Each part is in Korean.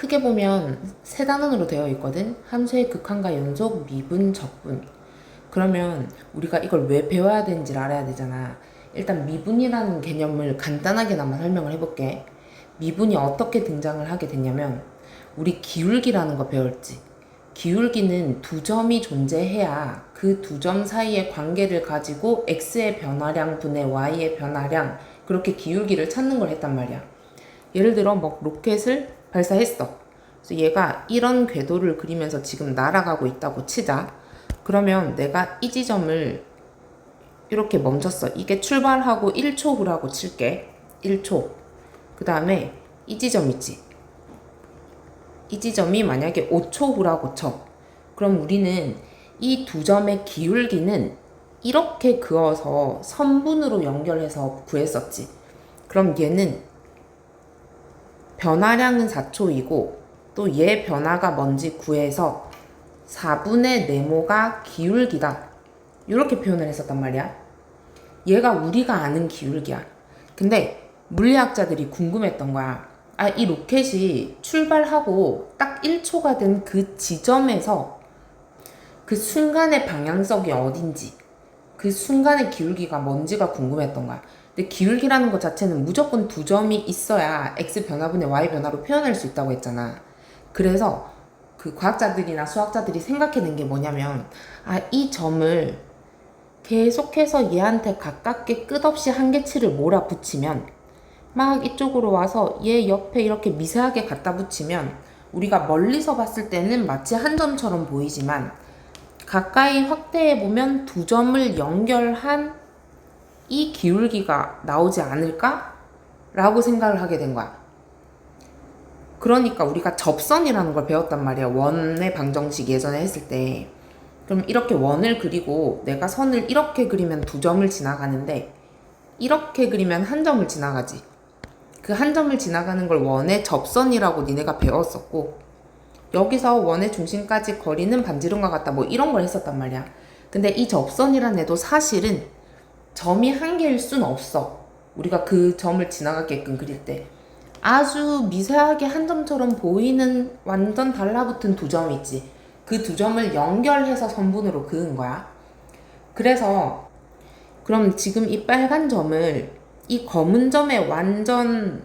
크게 보면 세 단원으로 되어 있거든. 함수의 극한과 연속, 미분, 적분. 그러면 우리가 이걸 왜 배워야 되는지를 알아야 되잖아. 일단 미분이라는 개념을 간단하게나마 설명을 해볼게. 미분이 어떻게 등장을 하게 됐냐면 우리 기울기라는 거 배웠지. 기울기는 두 점이 존재해야 그 두 점 사이의 관계를 가지고 x의 변화량 분의 y의 변화량, 그렇게 기울기를 찾는 걸 했단 말이야. 예를 들어 뭐 로켓을 발사했어. 그래서 얘가 이런 궤도를 그리면서 지금 날아가고 있다고 치자. 그러면 내가 이 지점을 이렇게 멈췄어. 이게 출발하고 1초 후라고 칠게. 1초. 그 다음에 이 지점 있지. 이 지점이 만약에 5초 후라고 쳐. 그럼 우리는 이 두 점의 기울기는 이렇게 그어서 선분으로 연결해서 구했었지. 그럼 얘는 변화량은 4초이고 또 얘 변화가 뭔지 구해서 4분의 네모가 기울기다. 이렇게 표현을 했었단 말이야. 얘가 우리가 아는 기울기야. 근데 물리학자들이 궁금했던 거야. 아, 이 로켓이 출발하고 딱 1초가 된 그 지점에서 그 순간의 방향성이 어딘지, 그 순간의 기울기가 뭔지가 궁금했던 거야. 근데 기울기라는 것 자체는 무조건 두 점이 있어야 x 변화분의 y 변화로 표현할 수 있다고 했잖아. 그래서 그 과학자들이나 수학자들이 생각해낸 게 뭐냐면, 아, 이 점을 계속해서 얘한테 가깝게 끝없이 한계치를 몰아붙이면 막 이쪽으로 와서 얘 옆에 이렇게 미세하게 갖다 붙이면 우리가 멀리서 봤을 때는 마치 한 점처럼 보이지만 가까이 확대해보면 두 점을 연결한 이 기울기가 나오지 않을까? 라고 생각을 하게 된 거야. 그러니까 우리가 접선이라는 걸 배웠단 말이야. 원의 방정식 예전에 했을 때. 그럼 이렇게 원을 그리고 내가 선을 이렇게 그리면 두 점을 지나가는데 이렇게 그리면 한 점을 지나가지. 그 한 점을 지나가는 걸 원의 접선이라고 니네가 배웠었고, 여기서 원의 중심까지 거리는 반지름과 같다, 뭐 이런 걸 했었단 말이야. 근데 이 접선이란 애도 사실은 점이 한 개일 순 없어. 우리가 그 점을 지나가게끔 그릴 때 아주 미세하게 한 점처럼 보이는 완전 달라붙은 두 점이 있지. 그 두 점을 연결해서 선분으로 그은 거야. 그래서 그럼 지금 이 빨간 점을 이 검은 점에 완전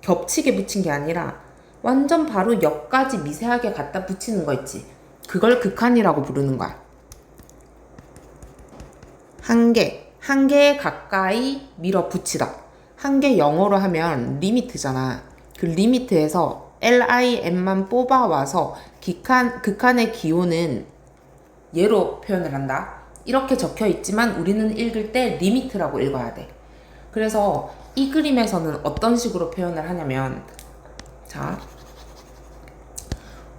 겹치게 붙인 게 아니라 완전 바로 옆까지 미세하게 갖다 붙이는 거 있지. 그걸 극한이라고 부르는 거야. 한 개에 가까이 밀어붙이다. 한 개 영어로 하면 리미트잖아. 그 리미트에서 LIM만 뽑아와서 극한의 기호는 얘로 표현을 한다. 이렇게 적혀 있지만 우리는 읽을 때 리미트라고 읽어야 돼. 그래서 이 그림에서는 어떤 식으로 표현을 하냐면, 자,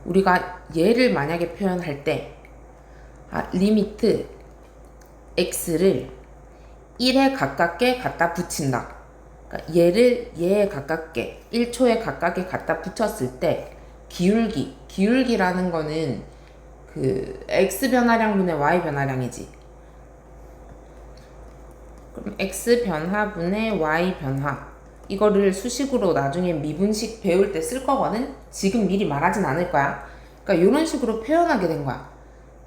우리가 얘를 만약에 표현할 때 리미트 x를 1에 가깝게 갖다 붙인다. 그러니까 얘를 얘에 가깝게 1초에 가깝게 갖다 붙였을 때 기울기라는 거는 그 x 변화량분의 y 변화량이지. 그럼 x 변화분의 y 변화, 이거를 수식으로 나중에 미분식 배울 때 쓸 거거든. 지금 미리 말하진 않을 거야. 그러니까 이런 식으로 표현하게 된 거야.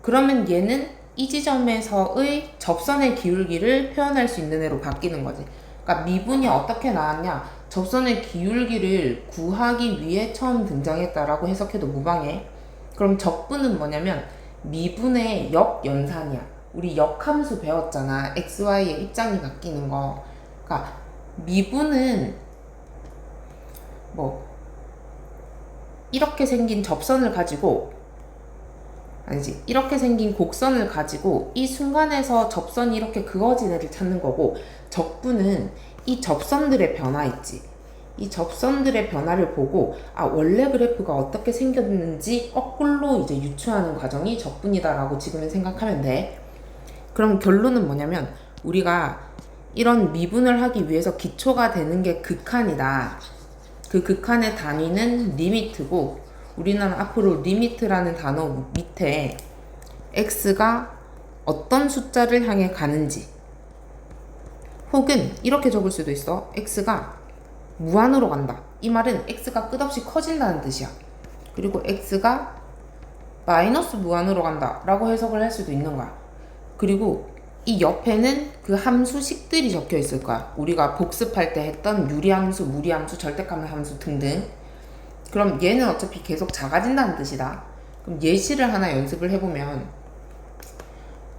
그러면 얘는 이 지점에서의 접선의 기울기를 표현할 수 있는 애로 바뀌는 거지. 그러니까 미분이 어떻게 나왔냐? 접선의 기울기를 구하기 위해 처음 등장했다라고 해석해도 무방해. 그럼 적분은 뭐냐면 미분의 역연산이야. 우리 역함수 배웠잖아. xy의 입장이 바뀌는 거. 그러니까 미분은 뭐 이렇게 생긴 접선을 가지고, 아니지, 이렇게 생긴 곡선을 가지고 이 순간에서 접선이 이렇게 그어진 애를 찾는 거고, 적분은 이 접선들의 변화 있지. 이 접선들의 변화를 보고 원래 그래프가 어떻게 생겼는지 거꾸로 이제 유추하는 과정이 적분이다라고 지금은 생각하면 돼. 그럼 결론은 뭐냐면 우리가 이런 미분을 하기 위해서 기초가 되는 게 극한이다. 그 극한의 단위는 리미트고, 우리는 앞으로 리미트라는 단어 밑에 x가 어떤 숫자를 향해 가는지, 혹은 이렇게 적을 수도 있어. x가 무한으로 간다. 이 말은 x가 끝없이 커진다는 뜻이야. 그리고 x가 마이너스 무한으로 간다 라고 해석을 할 수도 있는 거야. 그리고 이 옆에는 그 함수식들이 적혀 있을 거야. 우리가 복습할 때 했던 유리함수, 무리함수, 절대감함수 등등. 그럼 얘는 어차피 계속 작아진다는 뜻이다. 그럼 예시를 하나 연습을 해보면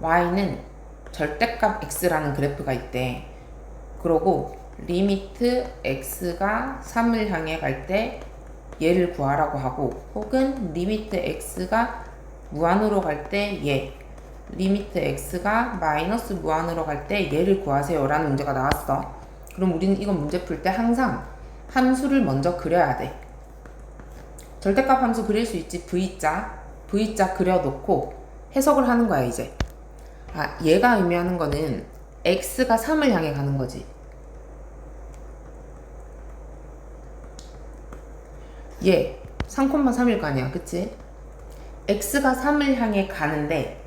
y는 절대값 x라는 그래프가 있대. 그러고 리미트 x가 3을 향해 갈 때 얘를 구하라고 하고, 혹은 리미트 x가 무한으로 갈 때 얘, 리미트 x가 마이너스 무한으로 갈 때 얘를 구하세요 라는 문제가 나왔어. 그럼 우리는 이거 문제 풀 때 항상 함수를 먼저 그려야 돼. 절대값 함수 그릴 수 있지. V자 그려놓고 해석을 하는 거야 이제. 얘가 의미하는 거는 x가 3을 향해 가는 거지. 얘 3,3일 거 아니야, 그치? x가 3을 향해 가는데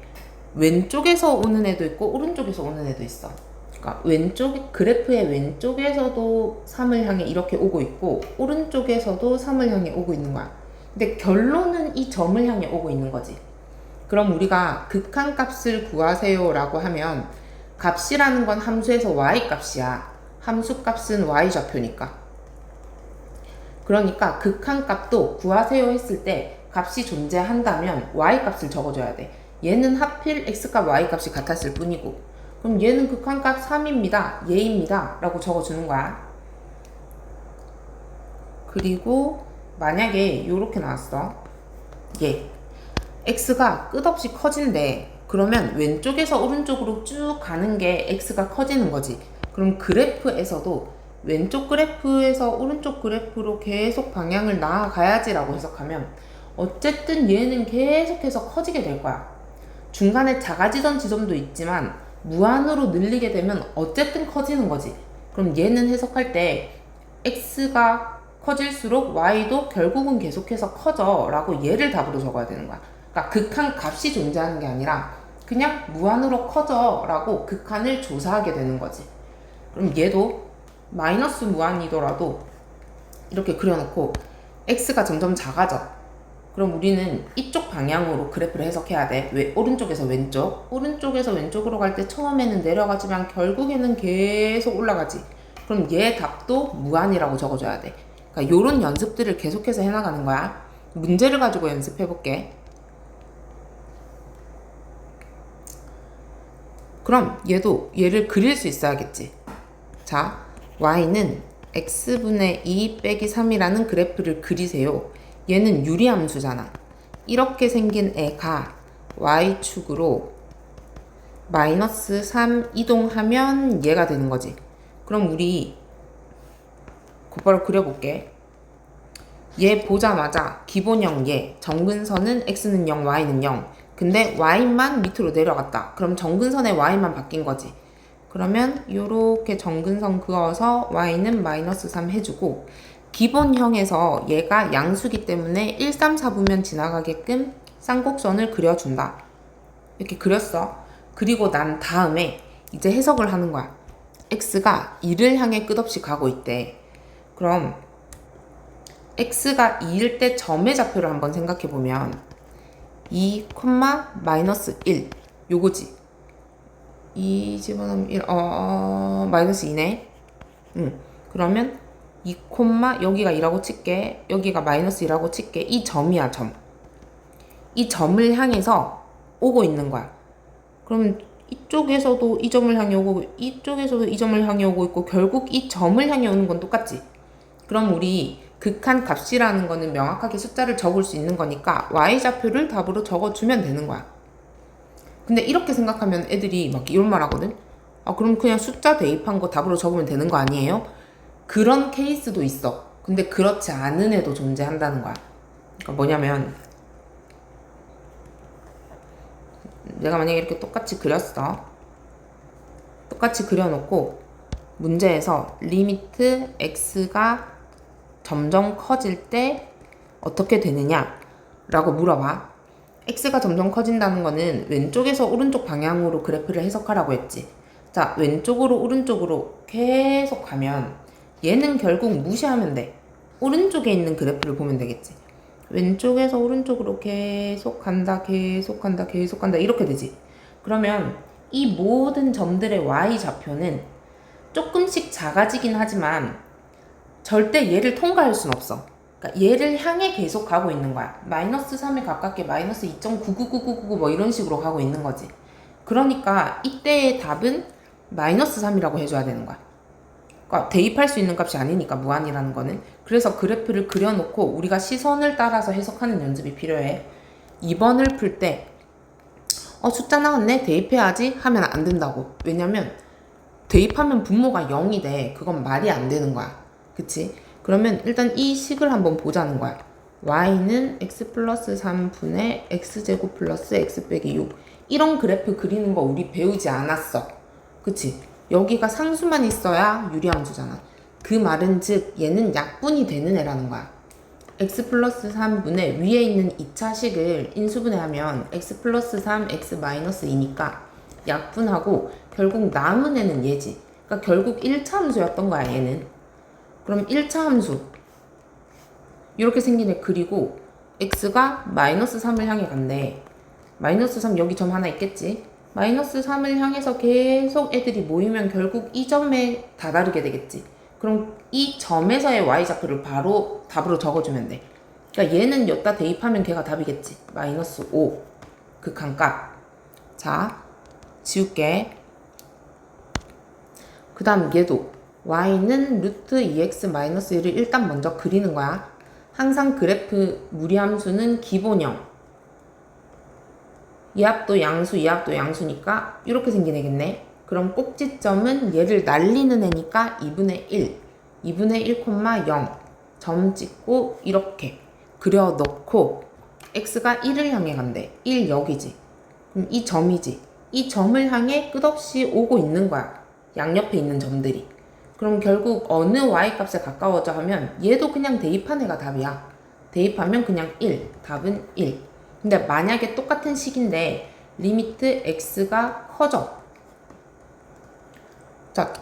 왼쪽에서 오는 애도 있고 오른쪽에서 오는 애도 있어. 그러니까 그래프의 왼쪽에서도 3을 향해 이렇게 오고 있고 오른쪽에서도 3을 향해 오고 있는 거야. 근데 결론은 이 점을 향해 오고 있는 거지. 그럼 우리가 극한값을 구하세요 라고 하면 값이라는 건 함수에서 y값이야. 함수값은 y좌표니까. 그러니까 극한값도 구하세요 했을 때 값이 존재한다면 y값을 적어줘야 돼. 얘는 하필 x값 y값이 같았을 뿐이고, 그럼 얘는 극한값 3입니다. 얘입니다. 라고 적어주는 거야. 그리고 만약에 요렇게 나왔어. 얘 x가 끝없이 커진대. 그러면 왼쪽에서 오른쪽으로 쭉 가는 게 x가 커지는 거지. 그럼 그래프에서도 왼쪽 그래프에서 오른쪽 그래프로 계속 방향을 나아가야지 라고 해석하면 어쨌든 얘는 계속해서 커지게 될 거야. 중간에 작아지던 지점도 있지만 무한으로 늘리게 되면 어쨌든 커지는 거지. 그럼 얘는 해석할 때 x가 커질수록 y도 결국은 계속해서 커져 라고 얘를 답으로 적어야 되는 거야. 그러니까 극한 값이 존재하는 게 아니라 그냥 무한으로 커져 라고 극한을 조사하게 되는 거지. 그럼 얘도 마이너스 무한이더라도 이렇게 그려놓고 x가 점점 작아져. 그럼 우리는 이쪽 방향으로 그래프를 해석해야 돼. 오른쪽에서 오른쪽에서 왼쪽으로 갈 때 처음에는 내려가지만 결국에는 계속 올라가지. 그럼 얘 답도 무한이라고 적어줘야 돼. 그러니까 요런 연습들을 계속해서 해나가는 거야. 문제를 가지고 연습해볼게. 그럼 얘를 그릴 수 있어야겠지. 자, y는 x분의 2 빼기 3이라는 그래프를 그리세요. 얘는 유리함수잖아. 이렇게 생긴 애가 y축으로 마이너스 3 이동하면 얘가 되는 거지. 그럼 우리 곧바로 그려볼게. 얘 보자마자 기본형 얘, 정근선은 x는 0, y는 0. 근데 y만 밑으로 내려갔다. 그럼 정근선의 y만 바뀐 거지. 그러면 요렇게 정근선 그어서 y는 마이너스 3 해주고, 기본형에서 얘가 양수기 때문에 1, 3, 4부면 지나가게끔 쌍곡선을 그려준다. 이렇게 그렸어. 그리고 난 다음에 이제 해석을 하는 거야. x가 2를 향해 끝없이 가고 있대. 그럼 x가 2일 때 점의 좌표를 한번 생각해보면 2, 마이너스 1 요거지. 2 집어넣으면 1, 마이너스 2네. 그러면 2, 여기가 2라고 칠게. 여기가 마이너스 2라고 칠게. 이 점이야, 점. 이 점을 향해서 오고 있는 거야. 그러면 이쪽에서도 이 점을 향해 오고, 이쪽에서도 이 점을 향해 오고 있고, 결국 이 점을 향해 오는 건 똑같지. 그럼 우리 극한 값이라는 거는 명확하게 숫자를 적을 수 있는 거니까 y좌표를 답으로 적어주면 되는 거야. 근데 이렇게 생각하면 애들이 막 이런 말 하거든? 그럼 그냥 숫자 대입한 거 답으로 적으면 되는 거 아니에요? 그런 케이스도 있어. 근데 그렇지 않은 애도 존재한다는 거야. 그러니까 뭐냐면 내가 만약에 이렇게 똑같이 그렸어. 똑같이 그려놓고 문제에서 리미트 x가 점점 커질 때 어떻게 되느냐 라고 물어봐. x가 점점 커진다는 거는 왼쪽에서 오른쪽 방향으로 그래프를 해석하라고 했지. 자, 왼쪽으로 오른쪽으로 계속 가면 얘는 결국 무시하면 돼. 오른쪽에 있는 그래프를 보면 되겠지. 왼쪽에서 오른쪽으로 계속 간다, 계속 간다, 계속 간다 이렇게 되지. 그러면 이 모든 점들의 y-좌표는 조금씩 작아지긴 하지만 절대 얘를 통과할 순 없어. 그러니까 얘를 향해 계속 가고 있는 거야. 마이너스 3에 가깝게 마이너스 2.99999 뭐 이런 식으로 가고 있는 거지. 그러니까 이때의 답은 마이너스 3이라고 해줘야 되는 거야. 그러니까 대입할 수 있는 값이 아니니까 무한이라는 거는. 그래서 그래프를 그려놓고 우리가 시선을 따라서 해석하는 연습이 필요해. 2번을 풀 때 숫자 나왔네 대입해야지 하면 안 된다고. 왜냐면 대입하면 분모가 0이 돼. 그건 말이 안 되는 거야. 그치? 그러면 일단 이 식을 한번 보자는 거야. y는 x 플러스 3분의 x제곱 플러스 x 빼기 6. 이런 그래프 그리는 거 우리 배우지 않았어. 그치? 여기가 상수만 있어야 유리함수잖아. 그 말은 즉 얘는 약분이 되는 애라는 거야. x 플러스 3분의 위에 있는 2차식을 인수분해하면 x 플러스 3, x 마이너스 2니까 약분하고 결국 남은 애는 얘지. 그러니까 결국 1차 함수였던 거야 얘는. 그럼 1차 함수 이렇게 생긴 애 그리고 x가 마이너스 3을 향해 간대. 마이너스 3 여기 점 하나 있겠지. 마이너스 3을 향해서 계속 애들이 모이면 결국 이 점에 다다르게 되겠지. 그럼 이 점에서의 y좌표를 바로 답으로 적어주면 돼. 그러니까 얘는 여기다 대입하면 걔가 답이겠지. 마이너스 5 극한값. 자 지울게. 그 다음 얘도 y는 루트 2x 마이너스 1을 일단 먼저 그리는 거야. 항상 그래프 무리함수는 기본형. 이 합도 양수, 이 합도 양수니까 이렇게 생긴 애겠네. 그럼 꼭지점은 얘를 날리는 애니까 2분의 1, 2분의 1,0 점 찍고 이렇게 그려놓고 x가 1을 향해 간대. 1 여기지. 그럼 이 점이지. 이 점을 향해 끝없이 오고 있는 거야. 양옆에 있는 점들이. 그럼 결국 어느 y값에 가까워져 하면 얘도 그냥 대입한 애가 답이야. 대입하면 그냥 1, 답은 1. 근데 만약에 똑같은 식인데 리미트 x가 커져. 자,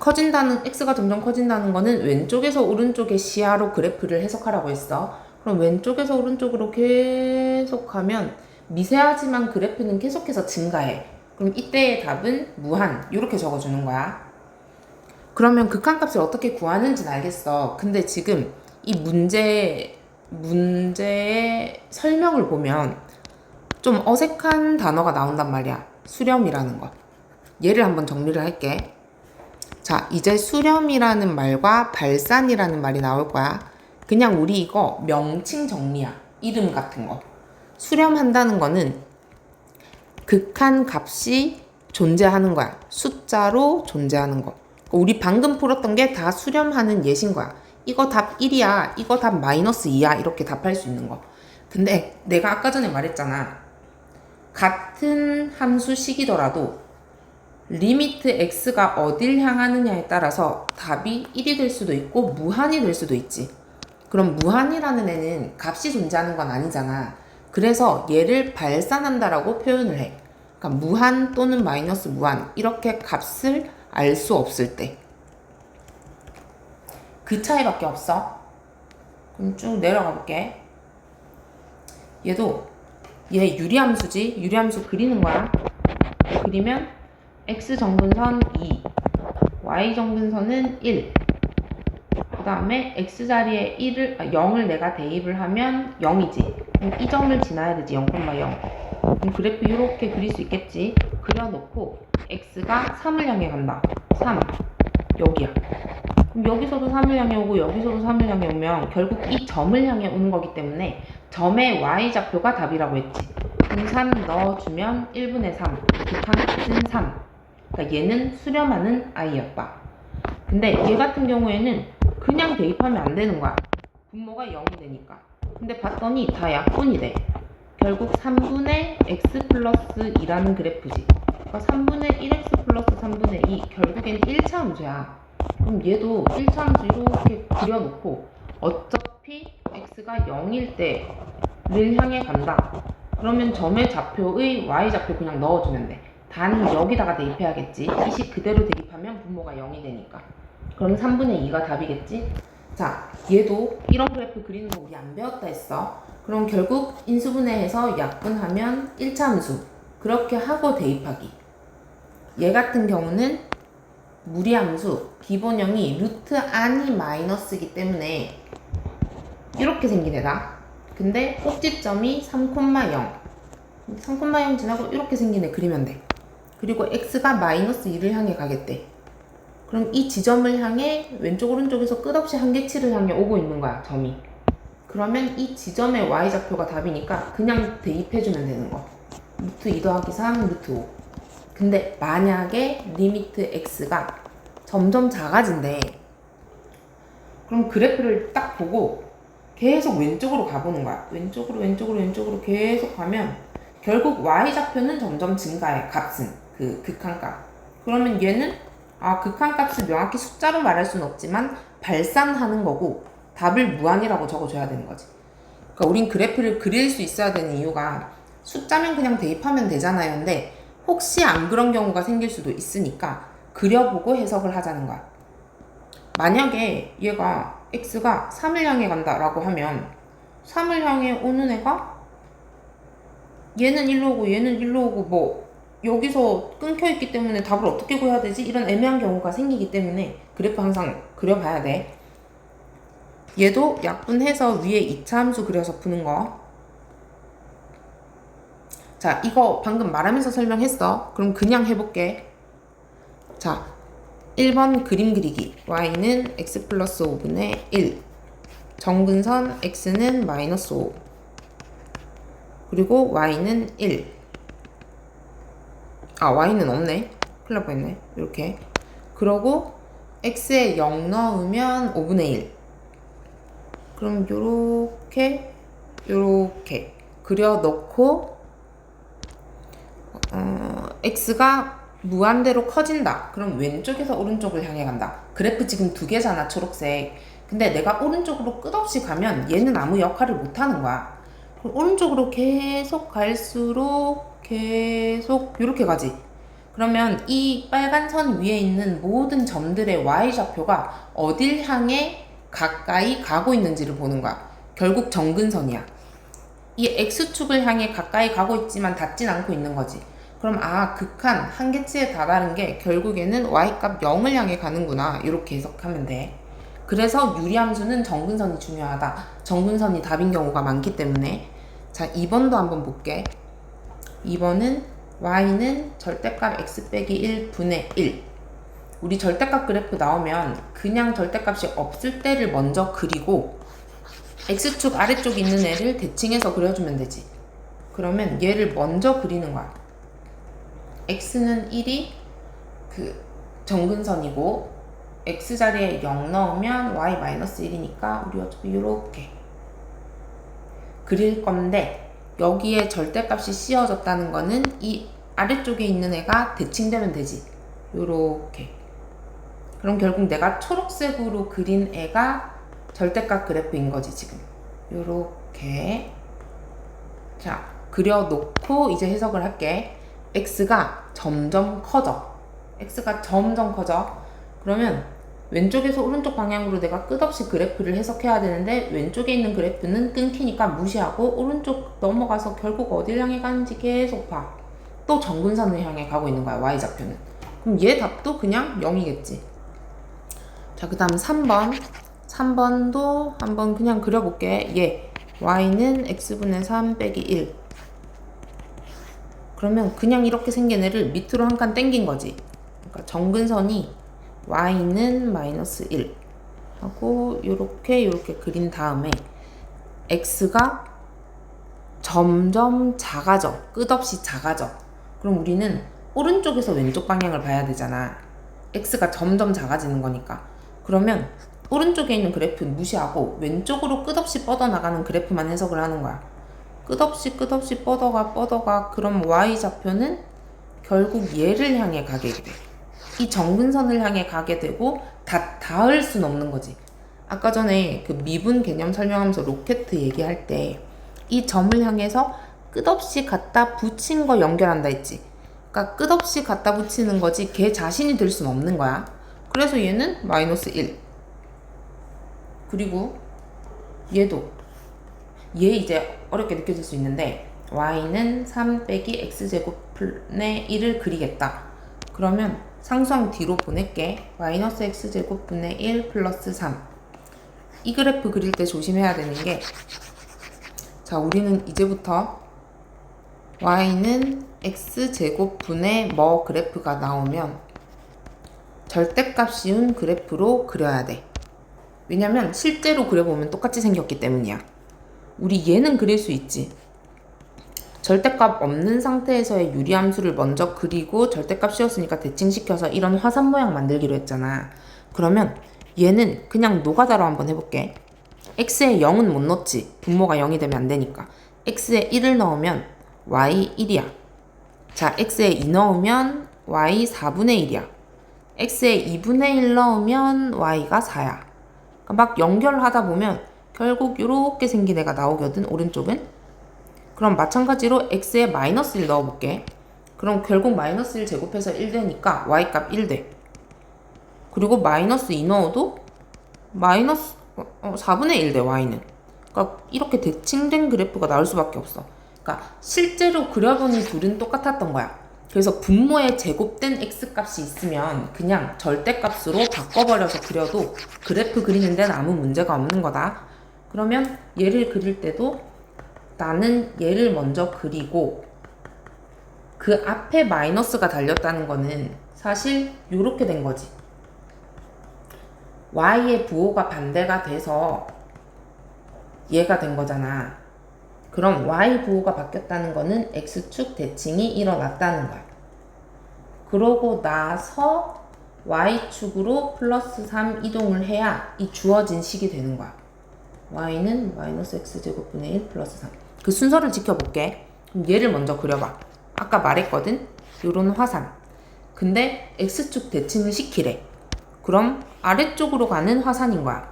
x가 점점 커진다는 거는 왼쪽에서 오른쪽의 시야로 그래프를 해석하라고 했어. 그럼 왼쪽에서 오른쪽으로 계속 가면 미세하지만 그래프는 계속해서 증가해. 그럼 이때의 답은 무한. 이렇게 적어주는 거야. 그러면 극한값을 어떻게 구하는지는 알겠어. 근데 지금 이 문제의 설명을 보면 좀 어색한 단어가 나온단 말이야. 수렴이라는 거. 얘를 한번 정리를 할게. 자, 이제 수렴이라는 말과 발산이라는 말이 나올 거야. 그냥 우리 이거 명칭 정리야. 이름 같은 거. 수렴한다는 거는 극한 값이 존재하는 거야. 숫자로 존재하는 거. 우리 방금 풀었던 게 다 수렴하는 예신 거야. 이거 답 1이야. 이거 답 마이너스 2야. 이렇게 답할 수 있는 거. 근데 내가 아까 전에 말했잖아. 같은 함수식이더라도 리미트 x가 어딜 향하느냐에 따라서 답이 1이 될 수도 있고 무한이 될 수도 있지. 그럼 무한이라는 애는 값이 존재하는 건 아니잖아. 그래서 얘를 발산한다라고 표현을 해. 그러니까 무한 또는 마이너스 무한 이렇게 값을 알 수 없을 때. 그 차이밖에 없어. 그럼 쭉 내려가 볼게. 얘 유리함수지. 유리함수 그리는 거야. 그리면 x 정분선 2, y 정분선은 1. 그 다음에 x 자리에 0을 내가 대입을 하면 0이지. 그럼 이 점을 지나야 되지. 0,0. 그럼 그래프 이렇게 그릴 수 있겠지. 그려놓고 x가 3을 향해 간다. 3 여기야. 그럼 여기서도 3을 향해 오고 여기서도 3을 향해 오면 결국 이 점을 향해 오는 거기 때문에 점의 y좌표가 답이라고 했지. 그럼 3 넣어주면 1분의 3 극한값은 3. 그러니까 얘는 수렴하는 아이였다. 근데 얘 같은 경우에는 그냥 대입하면 안 되는 거야. 분모가 0이 되니까. 근데 봤더니 다 약분이 돼. 결국 3분의 x 플러스 2라는 그래프지. 그러니까 3분의 1x 플러스 3분의 2 결국엔 1차 함수야. 그럼 얘도 1차 함수 이렇게 그려놓고 어차피 x가 0일 때를 향해 간다. 그러면 점의 좌표의 y좌표 그냥 넣어주면 돼. 단 여기다가 대입해야겠지. 이 식 그대로 대입하면 분모가 0이 되니까. 그럼 3분의 2가 답이겠지? 자, 얘도 이런 그래프 그리는 거 우리 안 배웠다 했어. 그럼 결국 인수분해해서 약분하면 1차 함수 그렇게 하고 대입하기. 얘 같은 경우는 무리함수 기본형이 루트 안이 마이너스이기 때문에 이렇게 생긴 애다. 근데 꼭지점이 3,0 지나고 이렇게 생긴 애 그리면 돼. 그리고 x가 마이너스 2를 향해 가겠대. 그럼 이 지점을 향해 왼쪽 오른쪽에서 끝없이 한계치를 향해 오고 있는 거야, 점이. 그러면 이 지점의 y좌표가 답이니까 그냥 대입해주면 되는 거. 루트 2 더하기 3 루트 5. 근데 만약에 리미트 x가 점점 작아진대. 그럼 그래프를 딱 보고 계속 왼쪽으로 가보는 거야. 왼쪽으로 계속 가면 결국 y좌표는 점점 증가해. 값은 그 극한값. 그러면 얘는 극한값을 명확히 숫자로 말할 수는 없지만 발산하는 거고 답을 무한이라고 적어줘야 되는 거지. 그러니까 우린 그래프를 그릴 수 있어야 되는 이유가 숫자면 그냥 대입하면 되잖아요. 근데 혹시 안 그런 경우가 생길 수도 있으니까 그려보고 해석을 하자는 거야. 만약에 얘가 x가 3을 향해 간다라고 하면 3을 향해 오는 애가 얘는 일로 오고 얘는 일로 오고 뭐 여기서 끊겨있기 때문에 답을 어떻게 구해야 되지? 이런 애매한 경우가 생기기 때문에 그래프 항상 그려봐야 돼. 얘도 약분해서 위에 2차 함수 그려서 푸는 거. 자, 이거 방금 말하면서 설명했어. 그럼 그냥 해볼게. 자, 1번 그림 그리기. y는 x 플러스 5분의 1. 정근선 x는 마이너스 5. 그리고 y는 1. y는 없네. 큰일 날 뻔했네. 이렇게. 그러고 x에 0 넣으면 5분의 1. 그럼 요렇게 그려놓고 x가 무한대로 커진다. 그럼 왼쪽에서 오른쪽을 향해 간다. 그래프 지금 두 개잖아, 초록색. 근데 내가 오른쪽으로 끝없이 가면 얘는 아무 역할을 못하는 거야. 그럼 오른쪽으로 계속 갈수록 계속 이렇게 가지. 그러면 이 빨간 선 위에 있는 모든 점들의 y좌표가 어딜 향해 가까이 가고 있는지를 보는 거야. 결국 정근선이야. 이 x축을 향해 가까이 가고 있지만 닿진 않고 있는 거지. 그럼 극한 한계치에 다다른 게 결국에는 y값 0을 향해 가는구나. 이렇게 해석하면 돼. 그래서 유리함수는 정근선이 중요하다. 정근선이 답인 경우가 많기 때문에. 자, 2번도 한번 볼게. 2번은 y는 절대값 x 빼기 1분의 1. 우리 절대값 그래프 나오면 그냥 절대값이 없을 때를 먼저 그리고 x축 아래쪽에 있는 애를 대칭해서 그려주면 되지. 그러면 얘를 먼저 그리는 거야. x는 1이 그 정근선이고 x자리에 0 넣으면 y-1이니까 우리 어차피 이렇게 그릴 건데 여기에 절대값이 씌워졌다는 거는 이 아래쪽에 있는 애가 대칭되면 되지. 요렇게. 그럼 결국 내가 초록색으로 그린 애가 절대값 그래프인 거지 지금. 요렇게. 자, 그려놓고 이제 해석을 할게. x가 점점 커져. 그러면 왼쪽에서 오른쪽 방향으로 내가 끝없이 그래프를 해석해야 되는데 왼쪽에 있는 그래프는 끊기니까 무시하고 오른쪽 넘어가서 결국 어딜 향해 가는지 계속 봐. 또 정근선을 향해 가고 있는 거야, y좌표는. 그럼 얘 답도 그냥 0이겠지. 자, 그 다음 3번. 3번도 한번 그냥 그려볼게. 얘 y는 x분의 3 빼기 1. 그러면 그냥 이렇게 생긴 애를 밑으로 한 칸 땡긴 거지. 그러니까 정근선이 y는 마이너스 1 하고 요렇게 그린 다음에 x가 점점 작아져. 끝없이 작아져. 그럼 우리는 오른쪽에서 왼쪽 방향을 봐야 되잖아. x가 점점 작아지는 거니까. 그러면 오른쪽에 있는 그래프는 무시하고 왼쪽으로 끝없이 뻗어나가는 그래프만 해석을 하는 거야. 끝없이 뻗어가. 그럼 y좌표는 결국 얘를 향해 가게 돼. 이 정근선을 향해 가게 되고 닿을 순 없는 거지. 아까 전에 그 미분 개념 설명하면서 로켓 얘기할 때 이 점을 향해서 끝없이 갖다 붙인 거 연결한다 했지. 그러니까 끝없이 갖다 붙이는 거지 걔 자신이 될 순 없는 거야. 그래서 얘는 마이너스 1. 그리고 얘도 얘 이제 어렵게 느껴질 수 있는데 y는 3 빼기 x제곱분의 1을 그리겠다. 그러면 상수항 뒤로 보낼게. 마이너스 x제곱분의 1 플러스 3. 이 그래프 그릴 때 조심해야 되는 게, 자, 우리는 이제부터 y는 x제곱분의 뭐 그래프가 나오면 절대값 씌운 그래프로 그려야 돼. 왜냐면 실제로 그려보면 똑같이 생겼기 때문이야. 우리 얘는 그릴 수 있지. 절대값 없는 상태에서의 유리함수를 먼저 그리고 절대값 씌웠으니까 대칭시켜서 이런 화산 모양 만들기로 했잖아. 그러면 얘는 그냥 노가다로 한번 해볼게. x에 0은 못 넣지. 분모가 0이 되면 안 되니까. x에 1을 넣으면 y 1이야. 자, x에 2 넣으면 y 4분의 1이야. x에 2분의 1 넣으면 y가 4야. 그러니까 막 연결하다 보면 결국 이렇게 생긴 애가 나오거든, 오른쪽은. 그럼 마찬가지로 x에 마이너스 1 넣어볼게. 그럼 결국 마이너스 1 제곱해서 1 되니까 y값 1 돼. 그리고 마이너스 2 넣어도 마이너스 4분의 1 돼, y는. 그러니까 이렇게 대칭된 그래프가 나올 수밖에 없어. 그러니까 실제로 그려보니 둘은 똑같았던 거야. 그래서 분모에 제곱된 x값이 있으면 그냥 절대값으로 바꿔버려서 그려도 그래프 그리는 데는 아무 문제가 없는 거다. 그러면 얘를 그릴 때도 나는 얘를 먼저 그리고 그 앞에 마이너스가 달렸다는 거는 사실 이렇게 된 거지. y의 부호가 반대가 돼서 얘가 된 거잖아. 그럼 y 부호가 바뀌었다는 거는 x축 대칭이 일어났다는 거야. 그러고 나서 y축으로 플러스 3 이동을 해야 이 주어진 식이 되는 거야. y는 마이너스 x제곱분의 1 플러스 3. 그 순서를 지켜볼게. 그럼 얘를 먼저 그려봐. 아까 말했거든? 요런 화산. 근데 x축 대칭을 시키래. 그럼 아래쪽으로 가는 화산인 거야.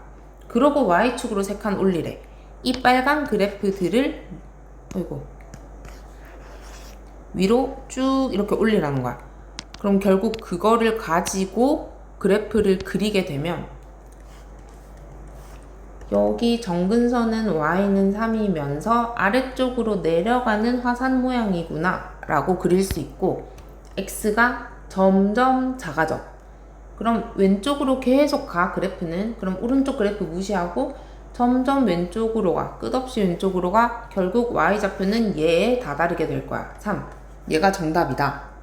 그러고 y축으로 3칸 올리래. 이 빨간 그래프들을 위로 쭉 이렇게 올리라는 거야. 그럼 결국 그거를 가지고 그래프를 그리게 되면 여기 정근선은 y는 3이면서 아래쪽으로 내려가는 화산 모양이구나 라고 그릴 수 있고, x가 점점 작아져. 그럼 왼쪽으로 계속 가, 그래프는. 그럼 오른쪽 그래프 무시하고 점점 왼쪽으로 가. 끝없이 왼쪽으로 가. 결국 y좌표는 얘에 다다르게 될 거야. 3. 얘가 정답이다.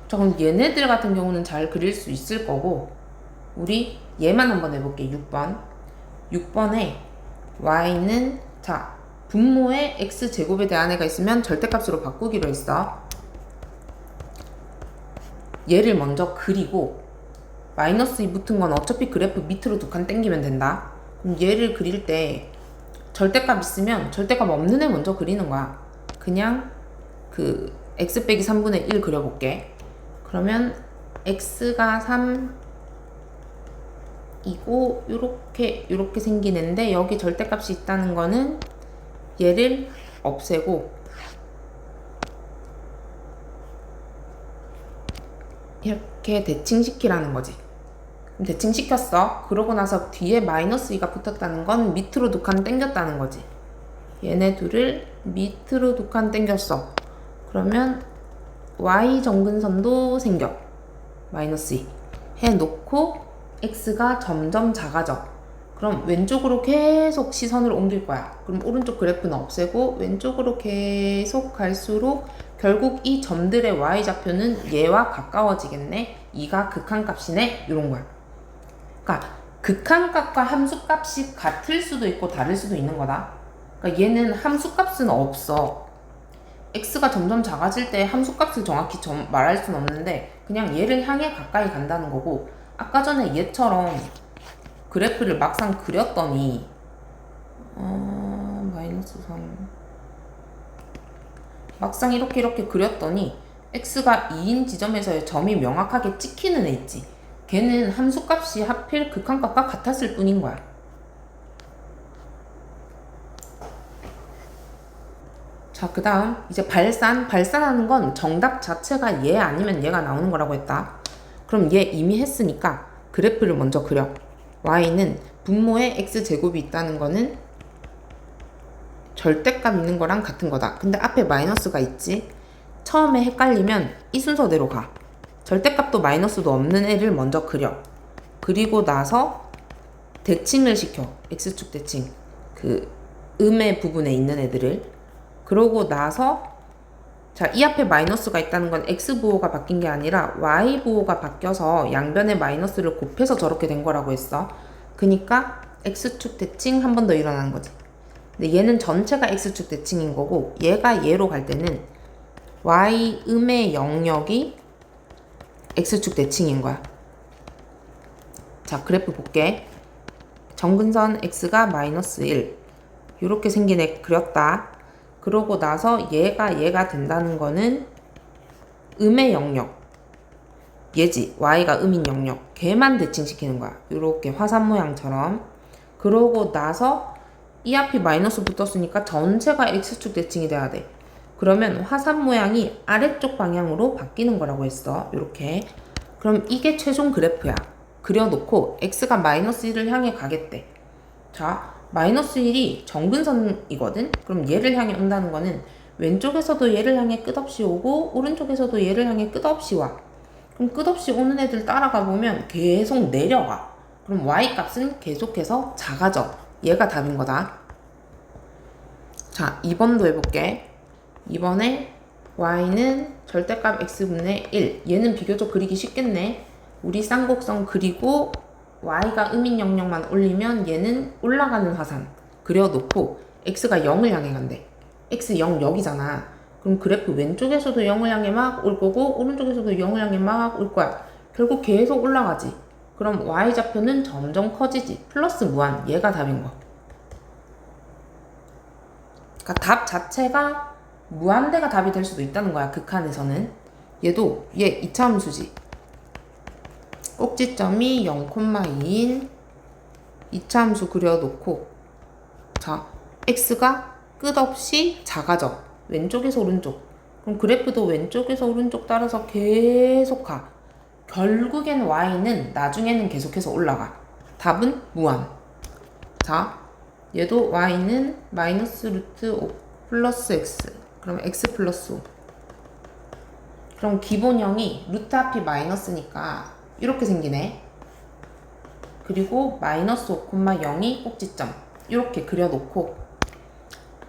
자, 그럼 얘네들 같은 경우는 잘 그릴 수 있을 거고, 우리 얘만 한번 해볼게. 6번. 6번에 y는, 자, 분모에 x제곱에 대한 애가 있으면 절대값으로 바꾸기로 했어. 얘를 먼저 그리고 마이너스 2 붙은 건 어차피 그래프 밑으로 2칸 당기면 된다. 그럼 얘를 그릴 때 절대값 있으면 절대값 없는 애 먼저 그리는 거야. 그냥 그 x 빼기 3분의 1 그려볼게. 그러면 x가 3이고 요렇게 생긴 애인데 여기 절대값이 있다는 거는 얘를 없애고 이렇게 대칭시키라는 거지. 그럼 대칭시켰어. 그러고 나서 뒤에 마이너스 2가 붙었다는 건 밑으로 2칸 당겼다는 거지. 얘네 둘을 밑으로 2칸 당겼어. 그러면 y 정근선도 생겨. 마이너스 2 해놓고 x가 점점 작아져. 그럼 왼쪽으로 계속 시선을 옮길 거야. 그럼 오른쪽 그래프는 없애고 왼쪽으로 계속 갈수록 결국 이 점들의 y좌표는 얘와 가까워지겠네. 2가 극한값이네. 이런 거야. 그러니까 극한값과 함수값이 같을 수도 있고 다를 수도 있는 거다. 그러니까 얘는 함수값은 없어. x가 점점 작아질 때 함수값을 정확히 말할 수는 없는데 그냥 얘를 향해 가까이 간다는 거고, 아까 전에 얘처럼 그래프를 막상 그렸더니 마이너스 3 막상 이렇게 그렸더니 x가 2인 지점에서의 점이 명확하게 찍히는 애 있지. 걔는 함수값이 하필 극한값과 같았을 뿐인 거야. 자, 그 다음 이제 발산하는 건 정답 자체가 얘 아니면 얘가 나오는 거라고 했다. 그럼 얘 이미 했으니까 그래프를 먼저 그려. y는 분모에 x제곱이 있다는 거는 절대값 있는 거랑 같은 거다. 근데 앞에 마이너스가 있지? 처음에 헷갈리면 이 순서대로 가. 절대값도 마이너스도 없는 애를 먼저 그려. 그리고 나서 대칭을 시켜. x축 대칭. 그 음의 부분에 있는 애들을. 그러고 나서 자, 이 앞에 마이너스가 있다는 건 x부호가 바뀐 게 아니라 y부호가 바뀌어서 양변에 마이너스를 곱해서 저렇게 된 거라고 했어. 그니까 x축 대칭 한 번 더 일어나는 거지. 근데 얘는 전체가 x축 대칭인 거고 얘가 얘로 갈 때는 y 음의 영역이 x축 대칭인 거야. 자, 그래프 볼게. 정근선 x가 마이너스 1 이렇게 생긴 애 그렸다. 그러고 나서 얘가 된다는 거는 음의 영역 얘지. y가 음인 영역 걔만 대칭시키는 거야. 이렇게 화산 모양처럼. 그러고 나서 이 앞이 마이너스 붙었으니까 전체가 x축 대칭이 돼야 돼. 그러면 화산 모양이 아래쪽 방향으로 바뀌는 거라고 했어. 이렇게. 그럼 이게 최종 그래프야. 그려놓고 x가 마이너스 1을 향해 가겠대. 자, 마이너스 1이 정근선이거든? 그럼 얘를 향해 온다는 거는 왼쪽에서도 얘를 향해 끝없이 오고 오른쪽에서도 얘를 향해 끝없이 와. 그럼 끝없이 오는 애들 따라가 보면 계속 내려가. 그럼 y 값은 계속해서 작아져. 얘가 답인 거다. 자, 2번도 해볼게. 2번에 y는 절대값 x분의 1. 얘는 비교적 그리기 쉽겠네. 우리 쌍곡선 그리고 y가 음인 영역만 올리면 얘는 올라가는 화산 그려놓고 x가 0을 향해 간대. x 0 여기잖아. 그럼 그래프 왼쪽에서도 0을 향해 막 올 거고 오른쪽에서도 0을 향해 막 올 거야. 결국 계속 올라가지. 그럼 y좌표는 점점 커지지. 플러스 무한. 얘가 답인 거. 그러니까 답 자체가 무한대가 답이 될 수도 있다는 거야. 극한에서는. 얘도 얘 이차함수지. 꼭지점이 0,2인 이차함수 그려놓고 자, x가 끝없이 작아져. 왼쪽에서 오른쪽. 그럼 그래프도 왼쪽에서 오른쪽 따라서 계속 가. 결국엔 y는 나중에는 계속해서 올라가. 답은 무한. 자, 얘도 y는 마이너스 루트 5 플러스 x. 그럼 x 플러스 5. 그럼 기본형이 루트 앞이 마이너스니까 이렇게 생기네. 그리고 마이너스 5,0이 꼭지점. 이렇게 그려놓고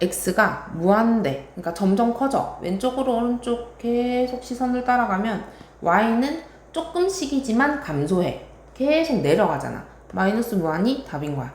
x가 무한대. 그러니까 점점 커져. 왼쪽으로 오른쪽 계속 시선을 따라가면 y는 조금씩이지만 감소해. 계속 내려가잖아. 마이너스 무한이 답인 거야.